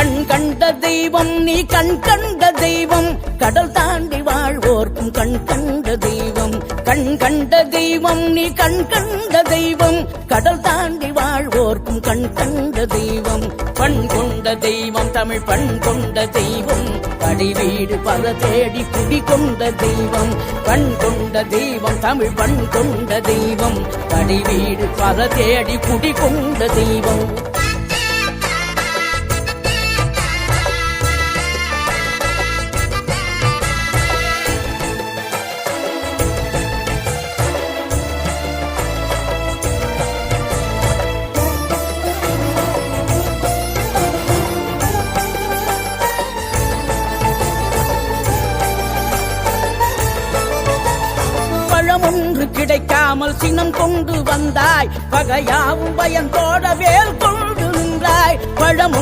கண் கண்ட தெய்வம் நீ கண் கண்ட தெய்வம் கடல் தாண்டி வாழ்வோர்க்கும் கண் கண்ட தெய்வம் கண் கண்ட தெய்வம் நீ கண் கண்ட தெய்வம் கடல் தாண்டி வாழ்வோர்க்கும் கண் கண்ட தெய்வம் பண் கொண்ட தெய்வம் தமிழ் பண் கொண்ட தெய்வம் கடிவீடு பல தேடி குடி கொண்ட தெய்வம் பண் கொண்ட தெய்வம் தமிழ் பண் கொண்ட தெய்வம் கடிவீடு பல தேடி குடி கொண்ட தெய்வம் ஒன்று கிடைக்காமல் சினம் கொண்டு வந்தாய் பகையாவும் பயந்தோட வேல் கொண்டு நின்றாய் பழம்